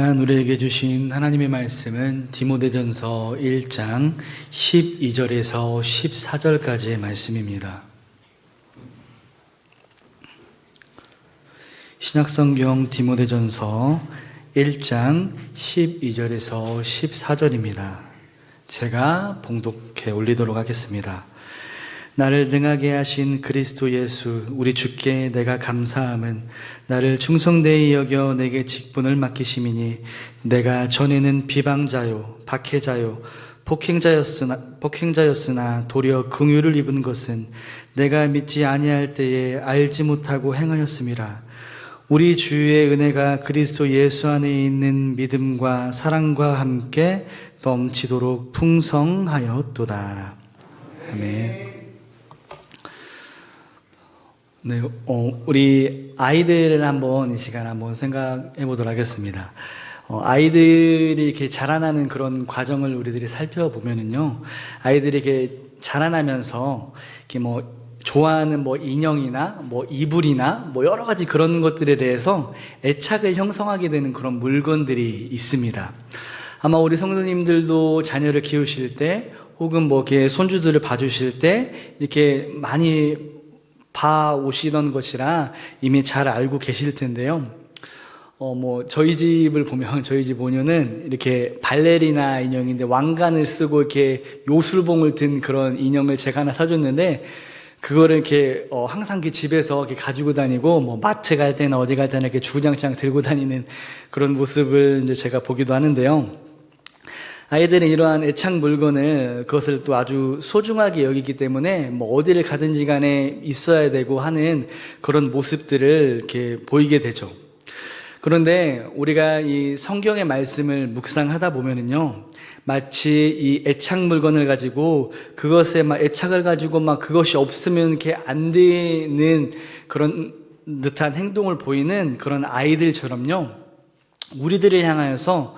시간 우리에게 주신 하나님의 말씀은 디모데전서 1장 12절에서 14절까지의 말씀입니다. 신약성경 디모데전서 1장 12절에서 14절입니다. 제가 봉독해 올리도록 하겠습니다. 나를 능하게 하신 그리스도 예수 우리 주께 내가 감사함은 나를 충성되이 여겨 내게 직분을 맡기심이니 내가 전에는 비방자요 박해자요 폭행자였으나 도리어 긍휼을 입은 것은 내가 믿지 아니할 때에 알지 못하고 행하였음이라. 우리 주의 은혜가 그리스도 예수 안에 있는 믿음과 사랑과 함께 넘치도록 풍성하였도다. 아멘. 네, 우리 아이들을 한번 이 시간 한번 생각해 보도록 하겠습니다. 아이들이 이렇게 자라나는 그런 과정을 우리들이 살펴보면은요, 아이들이 이렇게 자라나면서 이렇게 좋아하는 인형이나 이불이나 여러 가지 그런 것들에 대해서 애착을 형성하게 되는 그런 물건들이 있습니다. 아마 우리 성도님들도 자녀를 키우실 때 혹은 이렇게 손주들을 봐주실 때 이렇게 많이 봐오시던 것이라 이미 잘 알고 계실 텐데요. 저희 집을 보면 저희 집 모녀는 이렇게 발레리나 인형인데 왕관을 쓰고 이렇게 요술봉을 든 그런 인형을 제가 하나 사줬는데 그거를 이렇게 항상 집에서 이렇게 가지고 다니고 마트 갈 때나 어디 갈 때나 이렇게 주구장창 들고 다니는 그런 모습을 이제 제가 보기도 하는데요. 아이들은 이러한 애착 물건을 그것을 또 아주 소중하게 여기기 때문에 어디를 가든지 간에 있어야 되고 하는 그런 모습들을 이렇게 보이게 되죠. 그런데 우리가 이 성경의 말씀을 묵상하다 보면은요, 마치 이 애착 물건을 가지고 그것에 애착을 가지고 그것이 없으면 이렇게 안 되는 그런 듯한 행동을 보이는 그런 아이들처럼요, 우리들을 향하여서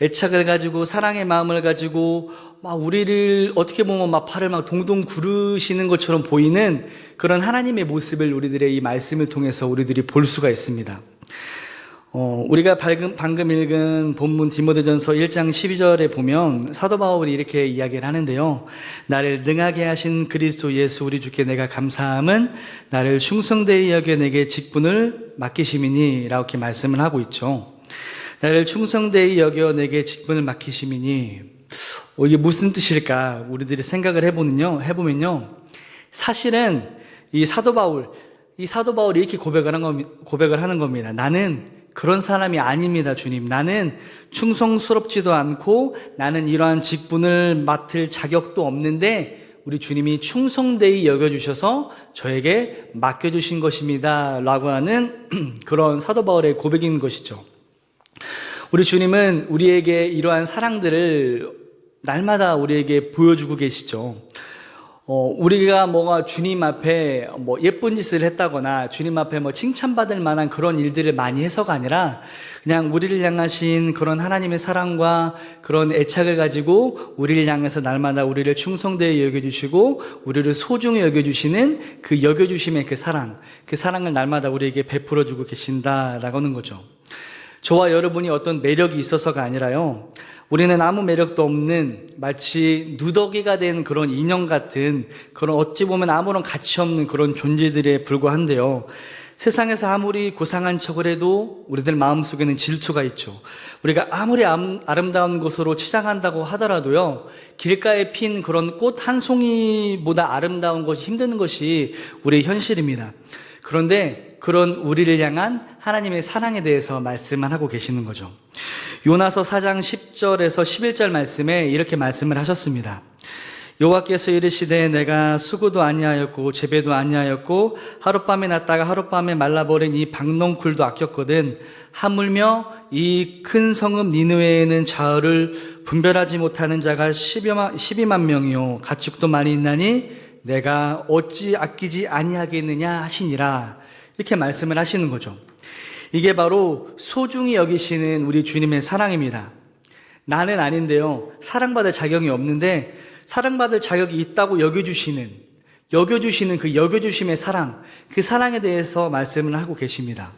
애착을 가지고 사랑의 마음을 가지고 우리를 어떻게 보면 팔을 동동 구르시는 것처럼 보이는 그런 하나님의 모습을 우리들의 이 말씀을 통해서 우리들이 볼 수가 있습니다. 우리가 방금 읽은 본문 디모데전서 1장 12절에 보면 사도 바울이 이렇게 이야기를 하는데요. 나를 능하게 하신 그리스도 예수 우리 주께 내가 감사함은 나를 충성되이 여겨 내게 직분을 맡기심이니 라고 이렇게 말씀을 하고 있죠. 나를 충성되이 여겨 내게 직분을 맡기심이니 이게 무슨 뜻일까 우리들이 생각을 해보면요, 사실은 이 사도 바울이 이렇게 고백을 하는 겁니다. 나는 그런 사람이 아닙니다, 주님. 나는 충성스럽지도 않고 나는 이러한 직분을 맡을 자격도 없는데 우리 주님이 충성되이 여겨주셔서 저에게 맡겨주신 것입니다 라고 하는 그런 사도 바울의 고백인 것이죠. 우리 주님은 우리에게 이러한 사랑들을 날마다 우리에게 보여주고 계시죠. 우리가 주님 앞에 예쁜 짓을 했다거나 주님 앞에 칭찬받을 만한 그런 일들을 많이 해서가 아니라 그냥 우리를 향하신 그런 하나님의 사랑과 그런 애착을 가지고 우리를 향해서 날마다 우리를 충성되이 여겨주시고 우리를 소중히 여겨주시는 그 여겨주심의 그 사랑을 날마다 우리에게 베풀어주고 계신다라고 하는 거죠. 저와 여러분이 어떤 매력이 있어서가 아니라요, 우리는 아무 매력도 없는 마치 누더기가 된 그런 인형 같은 그런 어찌 보면 아무런 가치 없는 그런 존재들에 불과한데요, 세상에서 아무리 고상한 척을 해도 우리들 마음속에는 질투가 있죠. 우리가 아무리 아름다운 곳으로 치장한다고 하더라도요, 길가에 핀 그런 꽃 한 송이보다 아름다운 것이 힘든 것이 우리의 현실입니다. 그런데 그런 우리를 향한 하나님의 사랑에 대해서 말씀을 하고 계시는 거죠. 요나서 4장 10절에서 11절 말씀에 이렇게 말씀을 하셨습니다. 여호와께서 이르시되 내가 수고도 아니하였고 재배도 아니하였고 하룻밤에 났다가 하룻밤에 말라버린 이 박농쿨도 아꼈거든. 하물며 이 큰 성읍 니느웨에는 자어를 분별하지 못하는 자가 12만 명이요 가축도 많이 있나니 내가 어찌 아끼지 아니하겠느냐 하시니라. 이렇게 말씀을 하시는 거죠. 이게 바로 소중히 여기시는 우리 주님의 사랑입니다. 나는 아닌데요, 사랑받을 자격이 없는데 사랑받을 자격이 있다고 여겨주시는 그 여겨주심의 사랑, 그 사랑에 대해서 말씀을 하고 계십니다.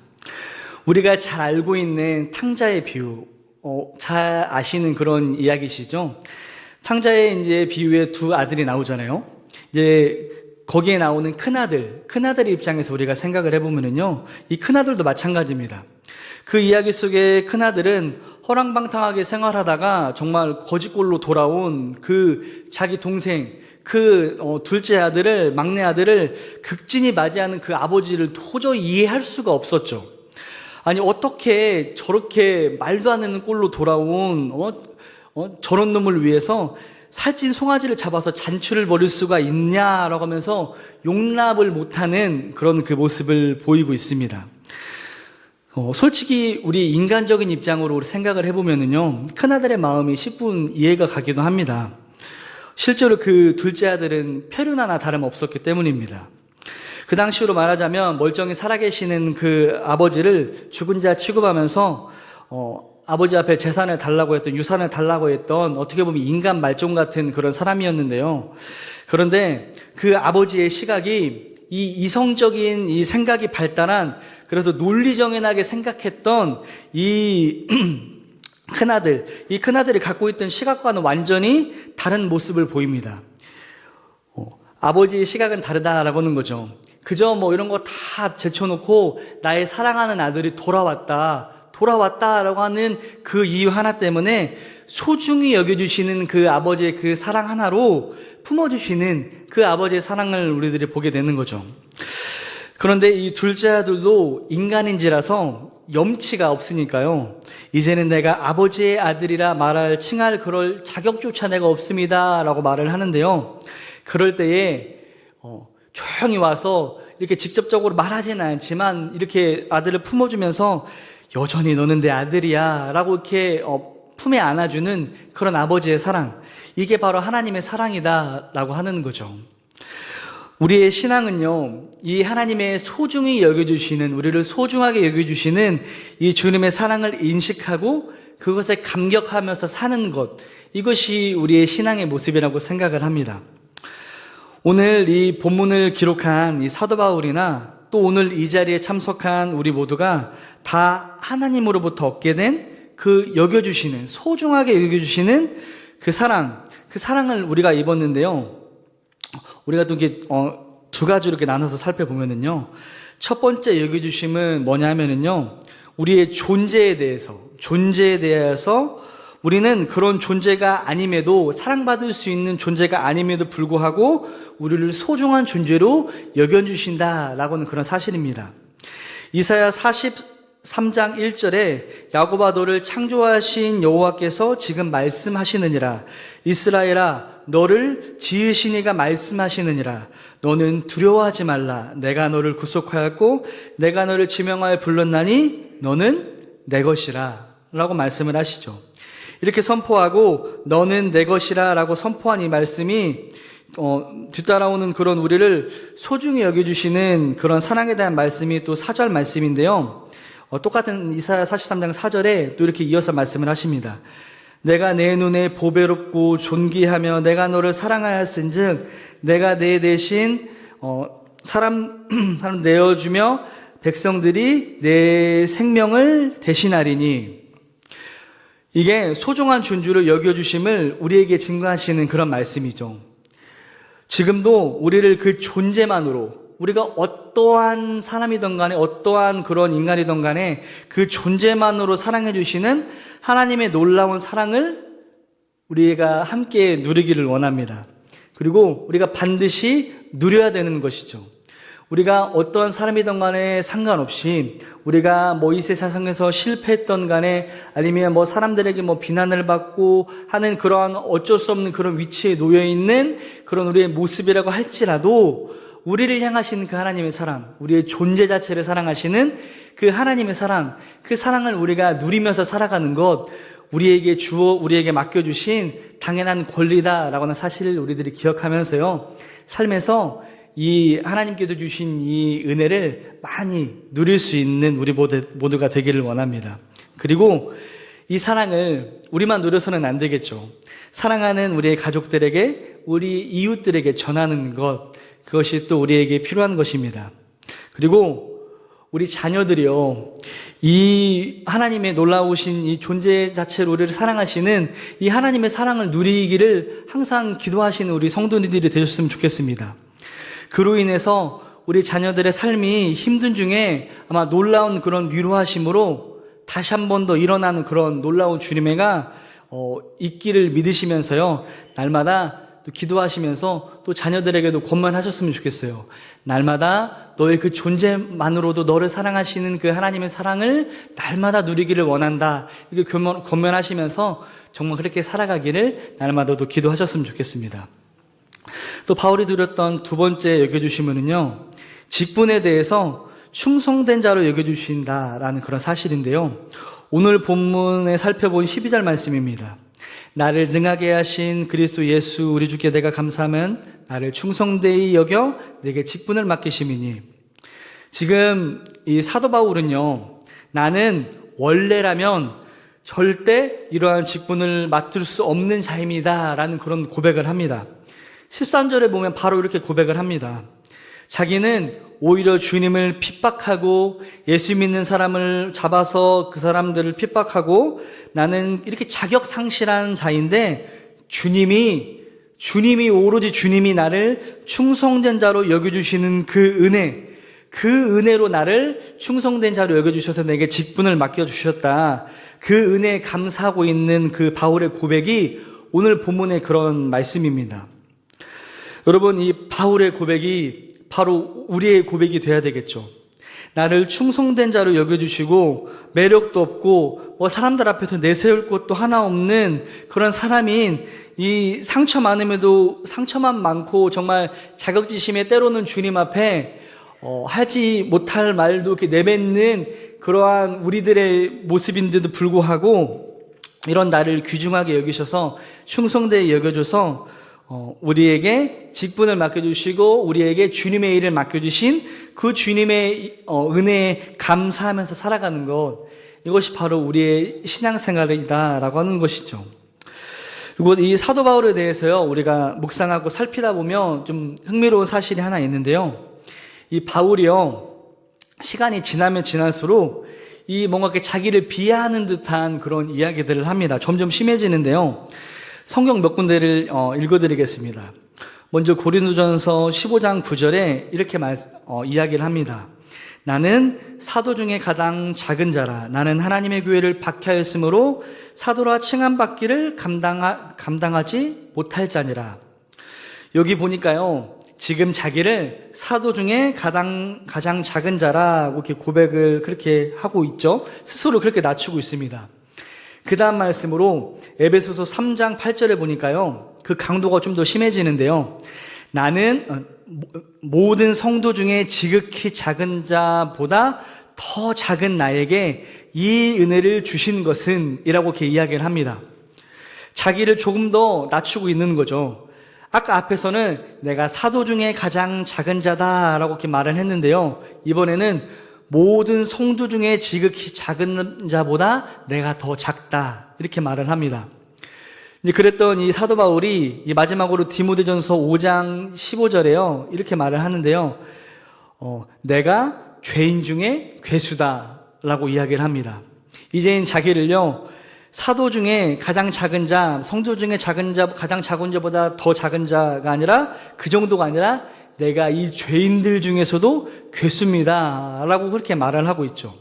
우리가 잘 알고 있는 탕자의 비유, 잘 아시는 그런 이야기시죠. 탕자의 이제 비유에 두 아들이 나오잖아요. 이제 거기에 나오는 큰아들의 입장에서 우리가 생각을 해보면은요, 이 큰아들도 마찬가지입니다. 그 이야기 속에 큰아들은 허랑방탕하게 생활하다가 정말 거지꼴로 돌아온 그 자기 동생, 둘째 아들을, 막내 아들을 극진히 맞이하는 그 아버지를 도저히 이해할 수가 없었죠. 아니, 어떻게 저렇게 말도 안 되는 꼴로 돌아온, 저런 놈을 위해서 살찐 송아지를 잡아서 잔치를 벌일 수가 있냐라고 하면서 용납을 못하는 그런 그 모습을 보이고 있습니다. 솔직히 우리 인간적인 입장으로 생각을 해보면은요, 큰아들의 마음이 10분 이해가 가기도 합니다. 실제로 그 둘째 아들은 폐륜 하나 다름없었기 때문입니다. 그 당시로 말하자면 멀쩡히 살아계시는 그 아버지를 죽은 자 취급하면서 아버지 앞에 재산을 달라고 했던, 유산을 달라고 했던, 어떻게 보면 인간 말종 같은 그런 사람이었는데요. 그런데 그 아버지의 시각이 이 이성적인 이 생각이 발달한, 그래서 논리정연하게 생각했던 이 이 큰아들이 갖고 있던 시각과는 완전히 다른 모습을 보입니다. 아버지의 시각은 다르다라고 하는 거죠. 그저 뭐 이런 거 다 제쳐놓고 나의 사랑하는 아들이 돌아왔다라고 하는 그 이유 하나 때문에 소중히 여겨주시는 그 아버지의 그 사랑 하나로 품어주시는 그 아버지의 사랑을 우리들이 보게 되는 거죠. 그런데 이 둘째 아들도 인간인지라서 염치가 없으니까요, 이제는 내가 아버지의 아들이라 칭할 그럴 자격조차 내가 없습니다 라고 말을 하는데요, 그럴 때에 조용히 와서 이렇게 직접적으로 말하지는 않지만 이렇게 아들을 품어주면서 여전히 너는 내 아들이야 라고 이렇게 품에 안아주는 그런 아버지의 사랑, 이게 바로 하나님의 사랑이다 라고 하는 거죠. 우리의 신앙은요, 이 하나님의 소중히 여겨주시는, 우리를 소중하게 여겨주시는 이 주님의 사랑을 인식하고 그것에 감격하면서 사는 것, 이것이 우리의 신앙의 모습이라고 생각을 합니다. 오늘 이 본문을 기록한 이 사도 바울이나 또 오늘 이 자리에 참석한 우리 모두가 다 하나님으로부터 얻게 된 그 여겨주시는, 소중하게 여겨주시는 그 사랑을 우리가 입었는데요, 우리가 또 이렇게 두 가지로 이렇게 나눠서 살펴보면은요, 첫 번째 여겨주심은 뭐냐 하면은요, 우리의 존재에 대해서 우리는 그런 존재가 아님에도, 사랑받을 수 있는 존재가 아님에도 불구하고 우리를 소중한 존재로 여겨주신다라고는 그런 사실입니다. 이사야 43장 1절에 야곱아 너를 창조하신 여호와께서 지금 말씀하시느니라. 이스라엘아 너를 지으신 이가 말씀하시느니라. 너는 두려워하지 말라. 내가 너를 구속하였고 내가 너를 지명하여 불렀나니 너는 내 것이라 라고 말씀을 하시죠. 이렇게 선포하고 너는 내 것이라 라고 선포한 이 말씀이 뒤따라오는 그런 우리를 소중히 여겨주시는 그런 사랑에 대한 말씀이 또 4절 말씀인데요, 똑같은 이사야 43장 4절에 또 이렇게 이어서 말씀을 하십니다. 내가 내 눈에 보배롭고 존귀하며 내가 너를 사랑하였은즉 내가 내 대신 사람 내어주며 백성들이 내 생명을 대신하리니. 이게 소중한 존재로 여겨주심을 우리에게 증거하시는 그런 말씀이죠. 지금도 우리를 그 존재만으로, 우리가 어떠한 사람이든 간에 어떠한 그런 인간이든 간에 그 존재만으로 사랑해 주시는 하나님의 놀라운 사랑을 우리가 함께 누리기를 원합니다. 그리고 우리가 반드시 누려야 되는 것이죠. 우리가 어떠한 사람이든 간에 상관없이, 우리가 이 세상에서 실패했던 간에, 아니면 사람들에게 비난을 받고 하는 그러한 어쩔 수 없는 그런 위치에 놓여있는 그런 우리의 모습이라고 할지라도, 우리를 향하시는 그 하나님의 사랑, 우리의 존재 자체를 사랑하시는 그 하나님의 사랑, 그 사랑을 우리가 누리면서 살아가는 것, 우리에게 맡겨주신 당연한 권리다라고 하는 사실을 우리들이 기억하면서요, 삶에서 이 하나님께서 주신 이 은혜를 많이 누릴 수 있는 우리 모두가 되기를 원합니다. 그리고 이 사랑을 우리만 누려서는 안 되겠죠. 사랑하는 우리의 가족들에게, 우리 이웃들에게 전하는 것, 그것이 또 우리에게 필요한 것입니다. 그리고 우리 자녀들이요, 이 하나님의 놀라우신 이 존재 자체로 우리를 사랑하시는 이 하나님의 사랑을 누리기를 항상 기도하시는 우리 성도님들이 되셨으면 좋겠습니다. 그로 인해서 우리 자녀들의 삶이 힘든 중에 아마 놀라운 그런 위로하심으로 다시 한 번 더 일어나는 그런 놀라운 주님의가 있기를 믿으시면서요, 날마다 또 기도하시면서 또 자녀들에게도 권면하셨으면 좋겠어요. 날마다 너의 그 존재만으로도 너를 사랑하시는 그 하나님의 사랑을 날마다 누리기를 원한다. 이렇게 권면하시면서 정말 그렇게 살아가기를 날마다도 기도하셨으면 좋겠습니다. 또 바울이 드렸던 두 번째 여겨주시면은요, 직분에 대해서 충성된 자로 여겨주신다라는 그런 사실인데요. 오늘 본문에 살펴본 12절 말씀입니다. 나를 능하게 하신 그리스도 예수 우리 주께 내가 감사하면 나를 충성되이 여겨 내게 직분을 맡기심이니. 지금 이 사도 바울은요, 나는 원래라면 절대 이러한 직분을 맡을 수 없는 자입니다 라는 그런 고백을 합니다. 13절에 보면 바로 이렇게 고백을 합니다. 자기는 오히려 주님을 핍박하고 예수 믿는 사람을 잡아서 그 사람들을 핍박하고 나는 이렇게 자격 상실한 자인데 주님이 오로지 주님이 나를 충성된 자로 여겨주시는 그 은혜로 나를 충성된 자로 여겨주셔서 내게 직분을 맡겨주셨다. 그 은혜에 감사하고 있는 그 바울의 고백이 오늘 본문의 그런 말씀입니다. 여러분, 이 바울의 고백이 바로 우리의 고백이 돼야 되겠죠. 나를 충성된 자로 여겨주시고 매력도 없고 사람들 앞에서 내세울 것도 하나 없는 그런 사람인 이 상처 많음에도 상처만 많고 정말 자격지심에 때로는 주님 앞에 하지 못할 말도 이렇게 내뱉는 그러한 우리들의 모습인데도 불구하고 이런 나를 귀중하게 여기셔서 충성되게 여겨줘서 우리에게 직분을 맡겨주시고 우리에게 주님의 일을 맡겨주신 그 주님의 은혜에 감사하면서 살아가는 것, 이것이 바로 우리의 신앙생활이다라고 하는 것이죠. 그리고 이 사도 바울에 대해서요, 우리가 묵상하고 살피다 보면 좀 흥미로운 사실이 하나 있는데요. 이 바울이요, 시간이 지나면 지날수록 이 뭔가 자기를 비하하는 듯한 그런 이야기들을 합니다. 점점 심해지는데요. 성경 몇 군데를 읽어드리겠습니다. 먼저 고린도전서 15장 9절에 이렇게 이야기를 합니다. 나는 사도 중에 가장 작은 자라. 나는 하나님의 교회를 박해하였으므로 사도라 칭함받기를 감당하지 못할 자니라. 여기 보니까요, 지금 자기를 사도 중에 가장 작은 자라고 이렇게 고백을 그렇게 하고 있죠. 스스로 그렇게 낮추고 있습니다. 그 다음 말씀으로 에베소서 3장 8절에 보니까요, 그 강도가 좀 더 심해지는데요. 나는 모든 성도 중에 지극히 작은 자보다 더 작은 나에게 이 은혜를 주신 것은 이라고 이렇게 이야기를 합니다. 자기를 조금 더 낮추고 있는 거죠. 아까 앞에서는 내가 사도 중에 가장 작은 자다라고 이렇게 말을 했는데요. 이번에는 모든 성도 중에 지극히 작은 자보다 내가 더 작다, 이렇게 말을 합니다. 이제 그랬던 이 사도 바울이 이 마지막으로 디모데전서 5장 15절에요, 이렇게 말을 하는데요. 내가 죄인 중에 괴수다라고 이야기를 합니다. 이제는 자기를요, 사도 중에 가장 작은 자, 성도 중에 가장 작은 자보다 더 작은 자가 아니라, 그 정도가 아니라 내가 이 죄인들 중에서도 괴수입니다 라고 그렇게 말을 하고 있죠.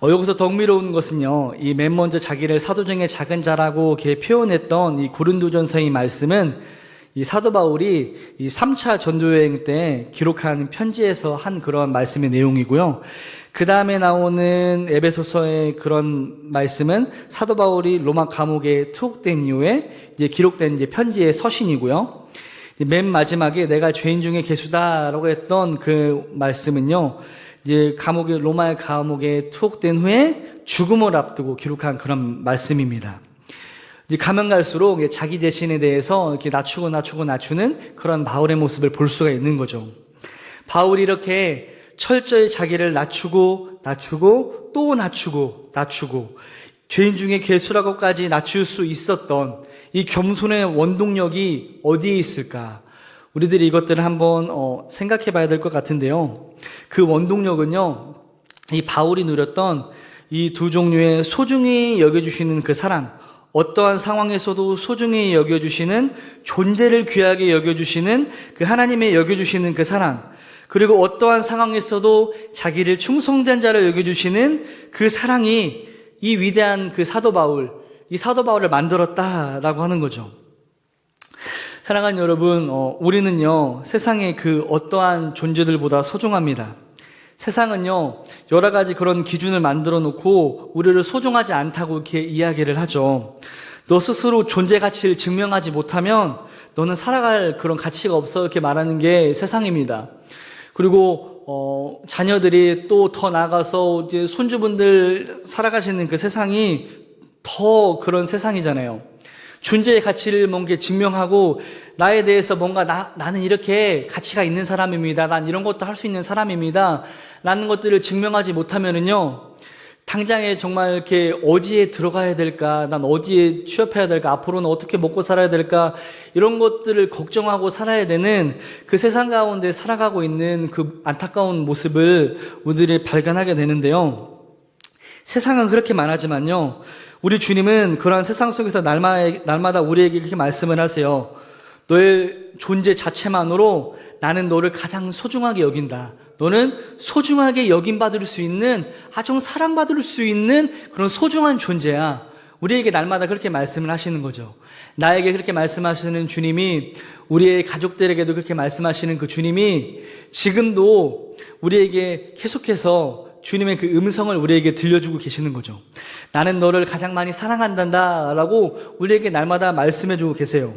여기서 더 흥미로운 것은요, 이 맨 먼저 자기를 사도 중에 작은 자라고 이렇게 표현했던 이 고린도전서의 말씀은 이 사도 바울이 이 3차 전도여행 때 기록한 편지에서 한 그런 말씀의 내용이고요. 그 다음에 나오는 에베소서의 그런 말씀은 사도 바울이 로마 감옥에 투옥된 이후에 이제 기록된 이제 편지의 서신이고요. 맨 마지막에 내가 죄인 중에 괴수다라고 했던 그 말씀은요, 이제 로마의 감옥에 투옥된 후에 죽음을 앞두고 기록한 그런 말씀입니다. 이제 가면 갈수록 자기 자신에 대해서 이렇게 낮추는 그런 바울의 모습을 볼 수가 있는 거죠. 바울이 이렇게 철저히 자기를 낮추고 또 낮추고 죄인 중에 괴수라고까지 낮출 수 있었던 이 겸손의 원동력이 어디에 있을까? 우리들이 이것들을 한번 생각해 봐야 될 것 같은데요. 그 원동력은요, 이 바울이 누렸던 이 두 종류의 소중히 여겨주시는 그 사랑, 어떠한 상황에서도 소중히 여겨주시는, 존재를 귀하게 여겨주시는 그 하나님의 여겨주시는 그 사랑, 그리고 어떠한 상황에서도 자기를 충성된 자로 여겨주시는 그 사랑이 이 위대한 그 사도 바울, 이 사도 바울을 만들었다라고 하는 거죠. 사랑하는 여러분, 우리는요, 세상의 그 어떠한 존재들보다 소중합니다. 세상은요, 여러 가지 그런 기준을 만들어 놓고 우리를 소중하지 않다고 이렇게 이야기를 하죠. 너 스스로 존재 가치를 증명하지 못하면 너는 살아갈 그런 가치가 없어, 이렇게 말하는 게 세상입니다. 그리고 자녀들이 또 더 나아가서 이제 손주분들 살아가시는 그 세상이 더 그런 세상이잖아요. 존재의 가치를 뭔가 증명하고 나에 대해서 뭔가 나는 이렇게 가치가 있는 사람입니다. 난 이런 것도 할 수 있는 사람입니다. 라는 것들을 증명하지 못하면은요, 당장에 정말 이렇게 어디에 들어가야 될까? 난 어디에 취업해야 될까? 앞으로는 어떻게 먹고 살아야 될까? 이런 것들을 걱정하고 살아야 되는 그 세상 가운데 살아가고 있는 그 안타까운 모습을 우리들이 발견하게 되는데요. 세상은 그렇게 말하지만요, 우리 주님은 그러한 세상 속에서 날마다 우리에게 그렇게 말씀을 하세요. 너의 존재 자체만으로 나는 너를 가장 소중하게 여긴다. 너는 소중하게 여김받을 수 있는, 아주 사랑받을 수 있는 그런 소중한 존재야. 우리에게 날마다 그렇게 말씀을 하시는 거죠. 나에게 그렇게 말씀하시는 주님이, 우리의 가족들에게도 그렇게 말씀하시는 그 주님이 지금도 우리에게 계속해서 주님의 그 음성을 우리에게 들려주고 계시는 거죠. 나는 너를 가장 많이 사랑한단다 라고 우리에게 날마다 말씀해주고 계세요.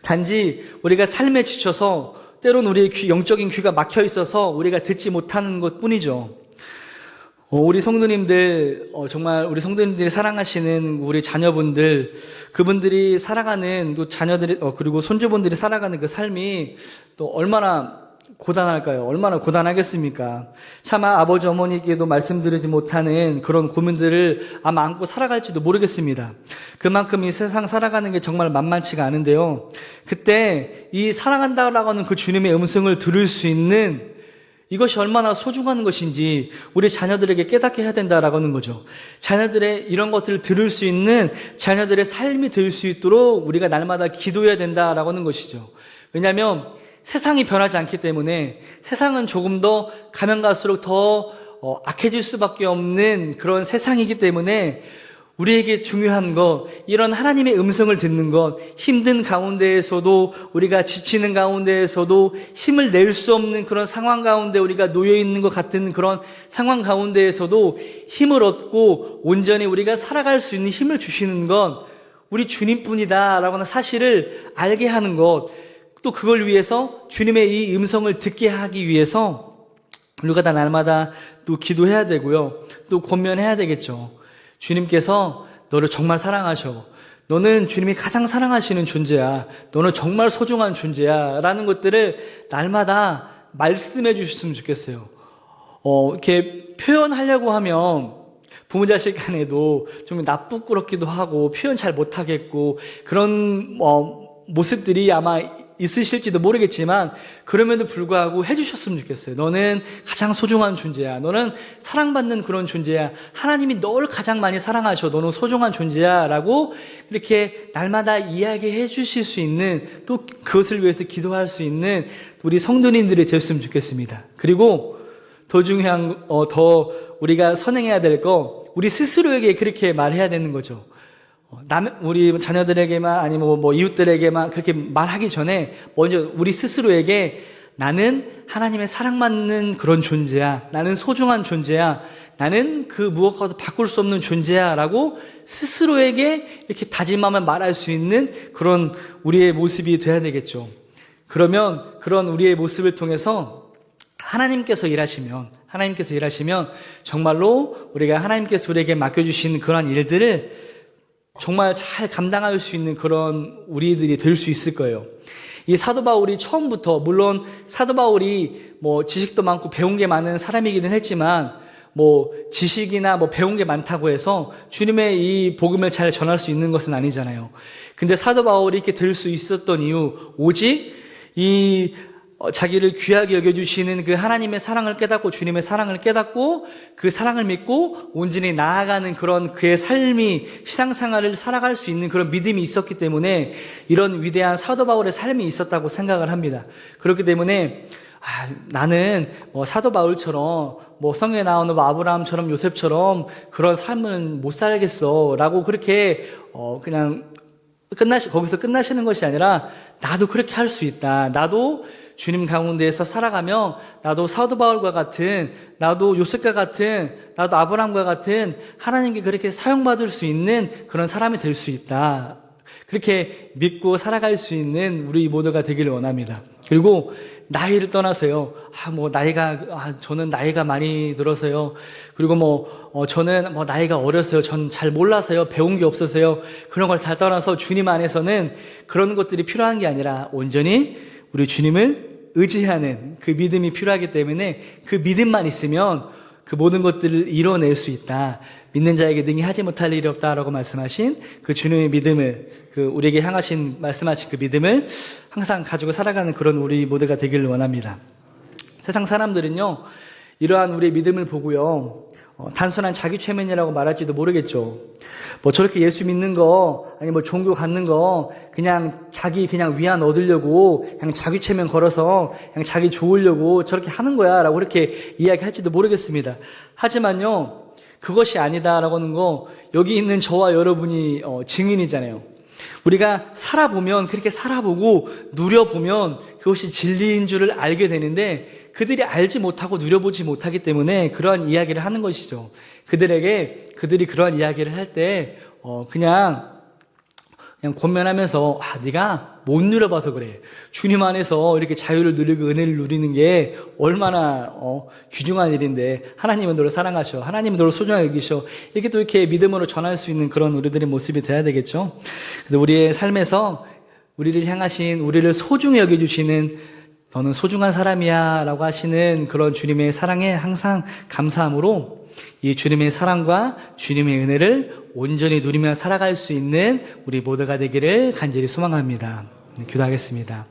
단지 우리가 삶에 지쳐서 때론 우리의 영적인 귀가 막혀 있어서 우리가 듣지 못하는 것 뿐이죠. 우리 성도님들, 정말 우리 성도님들이 사랑하시는 우리 자녀분들, 그분들이 살아가는, 또 자녀들이, 그리고 손주분들이 살아가는 그 삶이 또 얼마나 고단할까요? 얼마나 고단하겠습니까? 차마 아버지 어머니께도 말씀드리지 못하는 그런 고민들을 아마 안고 살아갈지도 모르겠습니다. 그만큼 이 세상 살아가는 게 정말 만만치가 않은데요. 그때 이 사랑한다라고 하는 그 주님의 음성을 들을 수 있는 이것이 얼마나 소중한 것인지 우리 자녀들에게 깨닫게 해야 된다라고 하는 거죠. 자녀들의 이런 것들을 들을 수 있는 자녀들의 삶이 될 수 있도록 우리가 날마다 기도해야 된다라고 하는 것이죠. 왜냐하면 세상이 변하지 않기 때문에, 세상은 조금 더 가면 갈수록 더 악해질 수밖에 없는 그런 세상이기 때문에 우리에게 중요한 것, 이런 하나님의 음성을 듣는 것, 힘든 가운데에서도, 우리가 지치는 가운데에서도 힘을 낼 수 없는 그런 상황 가운데 우리가 놓여 있는 것 같은 그런 상황 가운데에서도 힘을 얻고 온전히 우리가 살아갈 수 있는 힘을 주시는 것, 우리 주님뿐이다라고 하는 사실을 알게 하는 것, 또 그걸 위해서 주님의 이 음성을 듣게 하기 위해서 우리가 다 날마다 또 기도해야 되고요. 또 권면해야 되겠죠. 주님께서 너를 정말 사랑하셔. 너는 주님이 가장 사랑하시는 존재야. 너는 정말 소중한 존재야. 라는 것들을 날마다 말씀해 주셨으면 좋겠어요. 이렇게 표현하려고 하면 부모 자식 간에도 좀 나쁘끄럽기도 하고 표현 잘 못하겠고 그런 모습들이 아마 있으실지도 모르겠지만 그럼에도 불구하고 해주셨으면 좋겠어요. 너는 가장 소중한 존재야. 너는 사랑받는 그런 존재야. 하나님이 너를 가장 많이 사랑하셔. 너는 소중한 존재야. 라고 이렇게 날마다 이야기해 주실 수 있는, 또 그것을 위해서 기도할 수 있는 우리 성도님들이 되었으면 좋겠습니다. 그리고 더 중요한, 더 우리가 선행해야 될 거, 우리 스스로에게 그렇게 말해야 되는 거죠. 우리 자녀들에게만 아니면 이웃들에게만 그렇게 말하기 전에 먼저 우리 스스로에게 나는 하나님의 사랑받는 그런 존재야. 나는 소중한 존재야. 나는 그 무엇과도 바꿀 수 없는 존재야. 라고 스스로에게 이렇게 다짐하며 말할 수 있는 그런 우리의 모습이 돼야 되겠죠. 그러면 그런 우리의 모습을 통해서 하나님께서 일하시면 정말로 우리가 하나님께서 우리에게 맡겨주신 그런 일들을 정말 잘 감당할 수 있는 그런 우리들이 될 수 있을 거예요. 이 사도 바울이 처음부터, 물론 사도 바울이 지식도 많고 배운 게 많은 사람이기는 했지만 지식이나 배운 게 많다고 해서 주님의 이 복음을 잘 전할 수 있는 것은 아니잖아요. 근데 사도 바울이 이렇게 될 수 있었던 이유, 오직 자기를 귀하게 여겨주시는 그 하나님의 사랑을 깨닫고 주님의 사랑을 깨닫고 그 사랑을 믿고 온전히 나아가는 그런 그의 삶이 신앙생활을 살아갈 수 있는 그런 믿음이 있었기 때문에 이런 위대한 사도 바울의 삶이 있었다고 생각을 합니다. 그렇기 때문에 나는 사도 바울처럼 성경에 나오는 아브라함처럼 요셉처럼 그런 삶은 못 살겠어 라고 그렇게 그냥 거기서 끝나시는 것이 아니라 나도 그렇게 할 수 있다. 나도 주님 가운데에서 살아가며 나도 사도 바울과 같은, 나도 요셉과 같은, 나도 아브라함과 같은 하나님께 그렇게 사용받을 수 있는 그런 사람이 될 수 있다. 그렇게 믿고 살아갈 수 있는 우리 모두가 되기를 원합니다. 그리고 나이를 떠나서요. 저는 나이가 많이 들어서요. 그리고 저는 나이가 어려서요. 전 잘 몰라서요. 배운 게 없어서요. 그런 걸 다 떠나서 주님 안에서는 그런 것들이 필요한 게 아니라 온전히 우리 주님을 의지하는 그 믿음이 필요하기 때문에 그 믿음만 있으면 그 모든 것들을 이뤄낼 수 있다. 믿는 자에게 능히 하지 못할 일이 없다라고 말씀하신 그 주님의 믿음을, 우리에게 말씀하신 그 믿음을 항상 가지고 살아가는 그런 우리 모두가 되기를 원합니다. 세상 사람들은요, 이러한 우리의 믿음을 보고요, 단순한 자기 최면이라고 말할지도 모르겠죠. 저렇게 예수 믿는 거, 아니 종교 갖는 거, 그냥 위안 얻으려고, 그냥 자기 최면 걸어서, 그냥 자기 좋으려고 저렇게 하는 거야, 라고 그렇게 이야기할지도 모르겠습니다. 하지만요, 그것이 아니다라고 하는 거, 여기 있는 저와 여러분이 증인이잖아요. 우리가 살아보면, 그렇게 살아보고, 누려보면, 그것이 진리인 줄을 알게 되는데, 그들이 알지 못하고 누려보지 못하기 때문에 그러한 이야기를 하는 것이죠. 그들이 그러한 이야기를 할 때 그냥 권면하면서 네가 못 누려봐서 그래. 주님 안에서 이렇게 자유를 누리고 은혜를 누리는 게 얼마나 귀중한 일인데 하나님은 너를 사랑하셔. 하나님은 너를 소중하게 여기셔. 이렇게 또 이렇게 믿음으로 전할 수 있는 그런 우리들의 모습이 돼야 되겠죠. 그래서 우리의 삶에서 우리를 향하신, 우리를 소중히 여겨주시는 너는 소중한 사람이야 라고 하시는 그런 주님의 사랑에 항상 감사함으로 이 주님의 사랑과 주님의 은혜를 온전히 누리며 살아갈 수 있는 우리 모두가 되기를 간절히 소망합니다. 기도하겠습니다.